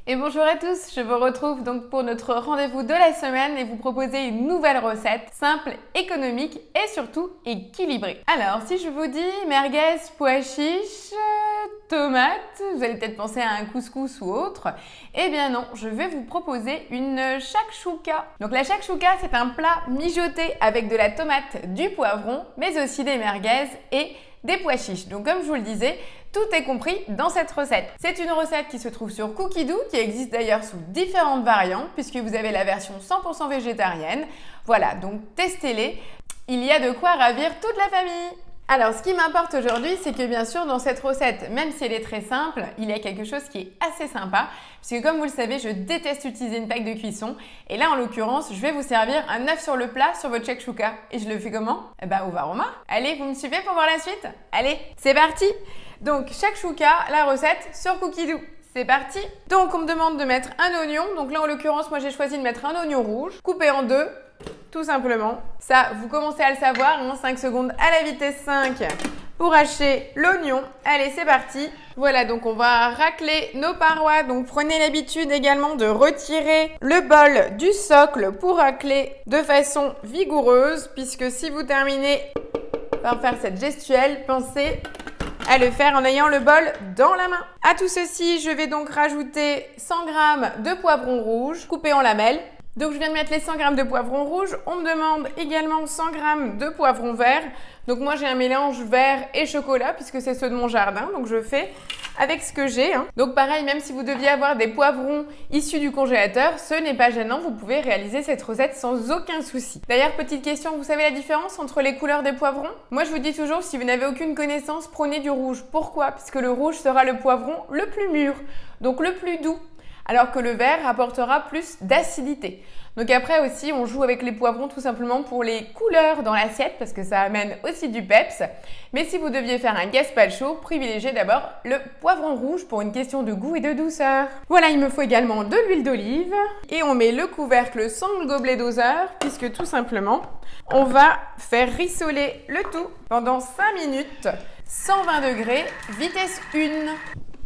Et bonjour à tous, je vous retrouve donc pour notre rendez-vous de la semaine et vous proposer une nouvelle recette simple, économique et surtout équilibrée. Alors, si je vous dis merguez, pois chiches, tomates, vous allez peut-être penser à un couscous ou autre. Eh bien non, je vais vous proposer une shakshuka. Donc la shakshuka, c'est un plat mijoté avec de la tomate, du poivron, mais aussi des merguez et des pois chiches. Donc comme je vous le disais, tout est compris dans cette recette. C'est une recette qui se trouve sur Cookidoo, qui existe d'ailleurs sous différentes variantes, puisque vous avez la version 100% végétarienne. Voilà, donc testez-les. Il y a de quoi ravir toute la famille. Alors, ce qui m'importe aujourd'hui, c'est que bien sûr, dans cette recette, même si elle est très simple, il y a quelque chose qui est assez sympa, puisque comme vous le savez, je déteste utiliser une plaque de cuisson. Et là, en l'occurrence, je vais vous servir un œuf sur le plat sur votre shakshuka. Et je le fais comment? Au Varoma. Allez, vous me suivez pour voir la suite? Allez, c'est parti! Donc, shakshuka, la recette sur Cookidoo. C'est parti! Donc, on me demande de mettre un oignon. Donc là, en l'occurrence, moi, j'ai choisi de mettre un oignon rouge, coupé en deux. Tout simplement. Ça, vous commencez à le savoir, 5 secondes à la vitesse 5 pour hacher l'oignon. Allez, c'est parti. Voilà, donc on va racler nos parois. Donc prenez l'habitude également de retirer le bol du socle pour racler de façon vigoureuse, puisque si vous terminez par faire cette gestuelle, pensez à le faire en ayant le bol dans la main. À tout ceci, je vais donc rajouter 100 g de poivron rouge coupé en lamelles. Donc je viens de mettre les 100 g de poivron rouge. On me demande également 100 g de poivron vert. Donc moi j'ai un mélange vert et chocolat puisque c'est ceux de mon jardin. Donc je fais avec ce que j'ai. Donc pareil, même si vous deviez avoir des poivrons issus du congélateur, ce n'est pas gênant. Vous pouvez réaliser cette recette sans aucun souci. D'ailleurs, petite question, vous savez la différence entre les couleurs des poivrons? Moi je vous dis toujours, si vous n'avez aucune connaissance, prenez du rouge. Pourquoi? Puisque le rouge sera le poivron le plus mûr, donc le plus doux, alors que le vert apportera plus d'acidité. Donc après aussi, on joue avec les poivrons tout simplement pour les couleurs dans l'assiette parce que ça amène aussi du peps. Mais si vous deviez faire un gazpacho, privilégiez d'abord le poivron rouge pour une question de goût et de douceur. Voilà, il me faut également de l'huile d'olive et on met le couvercle sans le gobelet doseur puisque tout simplement, on va faire rissoler le tout pendant 5 minutes, 120 degrés, vitesse 1.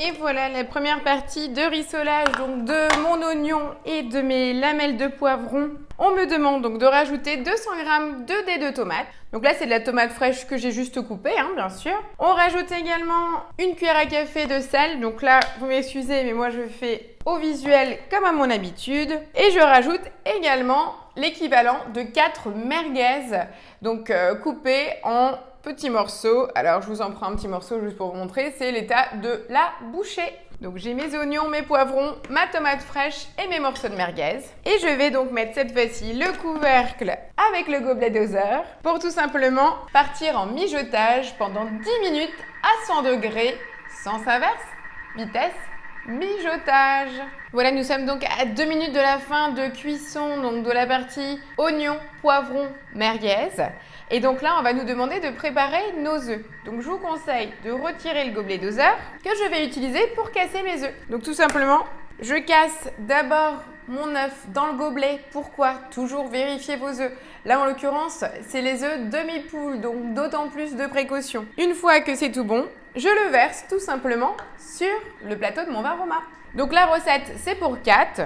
Et voilà la première partie de rissolage donc de mon oignon et de mes lamelles de poivron. On me demande donc de rajouter 200 g de dés de tomates. Donc là, c'est de la tomate fraîche que j'ai juste coupée, bien sûr. On rajoute également une cuillère à café de sel. Donc là, vous m'excusez, mais moi, je fais au visuel comme à mon habitude. Et je rajoute également l'équivalent de 4 merguez, donc coupées en petits morceaux. Alors, je vous en prends un petit morceau juste pour vous montrer. C'est l'état de la bouchée. Donc, j'ai mes oignons, mes poivrons, ma tomate fraîche et mes morceaux de merguez. Et je vais donc mettre cette fois-ci le couvercle avec le gobelet doseur pour tout simplement partir en mijotage pendant 10 minutes à 100 degrés, sens inverse, vitesse mijotage. Voilà, nous sommes donc à 2 minutes de la fin de cuisson, donc de la partie oignon, poivron, merguez. Et donc là, on va nous demander de préparer nos œufs. Donc je vous conseille de retirer le gobelet doseur que je vais utiliser pour casser mes œufs. Donc tout simplement, je casse d'abord mon œuf dans le gobelet. Pourquoi? Toujours vérifier vos œufs. Là, en l'occurrence, c'est les œufs demi-poule, donc d'autant plus de précaution. Une fois que c'est tout bon, je le verse tout simplement sur le plateau de mon Varoma. Donc la recette, c'est pour 4.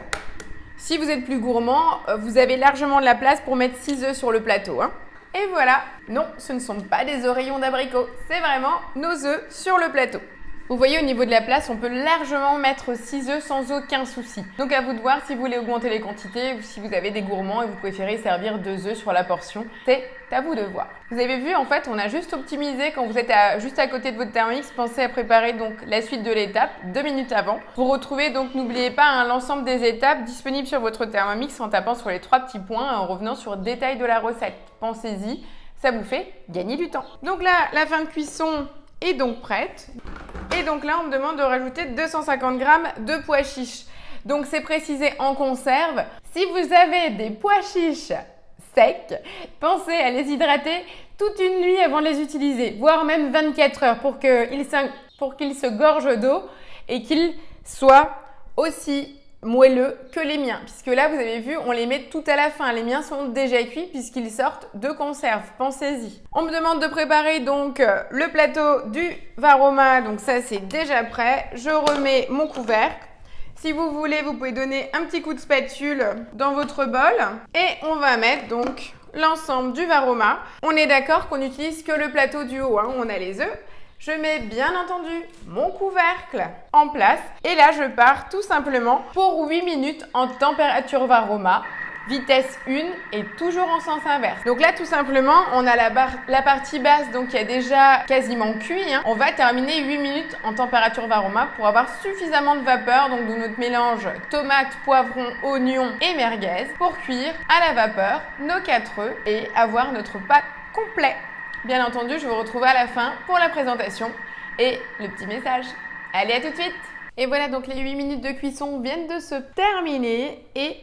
Si vous êtes plus gourmand, vous avez largement de la place pour mettre 6 œufs sur le plateau. Et voilà, non, ce ne sont pas des oreillons d'abricot, c'est vraiment nos œufs sur le plateau. Vous voyez, au niveau de la place, on peut largement mettre 6 œufs sans aucun souci. Donc à vous de voir si vous voulez augmenter les quantités ou si vous avez des gourmands et vous préférez servir 2 œufs sur la portion. C'est à vous de voir. Vous avez vu, en fait, on a juste optimisé quand vous êtes juste à côté de votre Thermomix. Pensez à préparer donc la suite de l'étape 2 minutes avant. Vous retrouvez donc, n'oubliez pas, l'ensemble des étapes disponibles sur votre Thermomix en tapant sur les 3 petits points et en revenant sur détail de la recette. Pensez-y, ça vous fait gagner du temps. Donc là, la fin de cuisson est donc prête. Et donc là, on me demande de rajouter 250 g de pois chiches. Donc c'est précisé en conserve. Si vous avez des pois chiches secs, pensez à les hydrater toute une nuit avant de les utiliser, voire même 24 heures pour qu'ils se gorgent d'eau et qu'ils soient aussi moelleux que les miens, puisque là vous avez vu, on les met tout à la fin. Les miens sont déjà cuits puisqu'ils sortent de conserve, pensez-y. On me demande de préparer donc le plateau du Varoma, donc ça c'est déjà prêt. Je remets mon couvercle. Si vous voulez, vous pouvez donner un petit coup de spatule dans votre bol. Et on va mettre donc l'ensemble du varoma. On est d'accord qu'on n'utilise que le plateau du haut, hein, où on a les œufs. Je mets bien entendu mon couvercle en place. Et là, je pars tout simplement pour 8 minutes en température varoma. Vitesse 1 et toujours en sens inverse. Donc là, tout simplement, on a la partie basse donc qui a déjà quasiment cuit. Hein. On va terminer 8 minutes en température varoma pour avoir suffisamment de vapeur, donc de notre mélange tomate, poivron, oignon et merguez pour cuire à la vapeur nos 4 œufs et avoir notre pâte complet. Bien entendu, je vous retrouve à la fin pour la présentation et le petit message. Allez, à tout de suite! Et voilà, donc les 8 minutes de cuisson viennent de se terminer et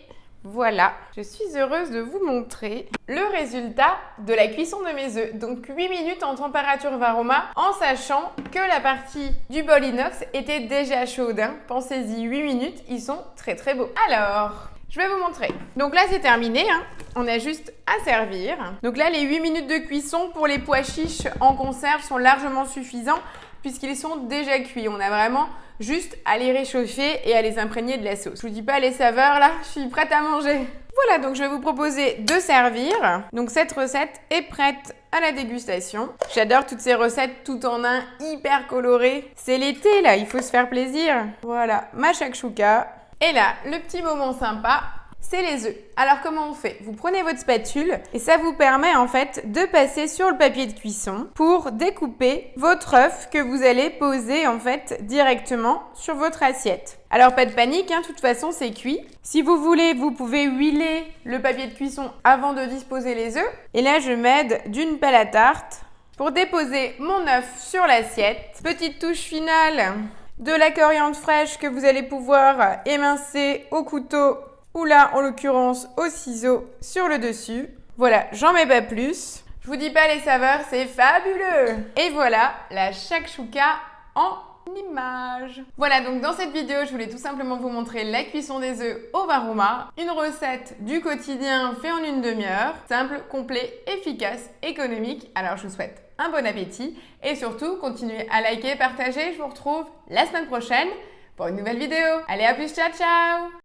voilà, je suis heureuse de vous montrer le résultat de la cuisson de mes œufs. Donc 8 minutes en température varoma en sachant que la partie du bol inox était déjà chaude. Hein. Pensez-y, 8 minutes, ils sont très très beaux. Alors, je vais vous montrer. Donc là, c'est terminé. Hein. On a juste à servir. Donc là, les 8 minutes de cuisson pour les pois chiches en conserve sont largement suffisants puisqu'ils sont déjà cuits. On a vraiment juste à les réchauffer et à les imprégner de la sauce. Je vous dis pas les saveurs là, je suis prête à manger. Voilà, donc je vais vous proposer de servir. Donc cette recette est prête à la dégustation. J'adore toutes ces recettes tout en un, hyper colorées. C'est l'été là, il faut se faire plaisir. Voilà, ma shakshuka. Et là, le petit moment sympa, c'est les œufs. Alors comment on fait? Vous prenez votre spatule et ça vous permet en fait de passer sur le papier de cuisson pour découper votre œuf que vous allez poser en fait directement sur votre assiette. Alors pas de panique, hein, de toute façon c'est cuit. Si vous voulez, vous pouvez huiler le papier de cuisson avant de disposer les œufs. Et là je m'aide d'une pelle à tarte pour déposer mon œuf sur l'assiette. Petite touche finale de la coriandre fraîche que vous allez pouvoir émincer au couteau ou là, en l'occurrence, au ciseau sur le dessus. Voilà, j'en mets pas plus. Je vous dis pas les saveurs, c'est fabuleux. Et voilà, la shakshuka en image. Voilà, donc dans cette vidéo, je voulais tout simplement vous montrer la cuisson des œufs au varoma. Une recette du quotidien fait en une demi-heure. Simple, complet, efficace, économique. Alors, je vous souhaite un bon appétit. Et surtout, continuez à liker, partager. Je vous retrouve la semaine prochaine pour une nouvelle vidéo. Allez, à plus, ciao, ciao!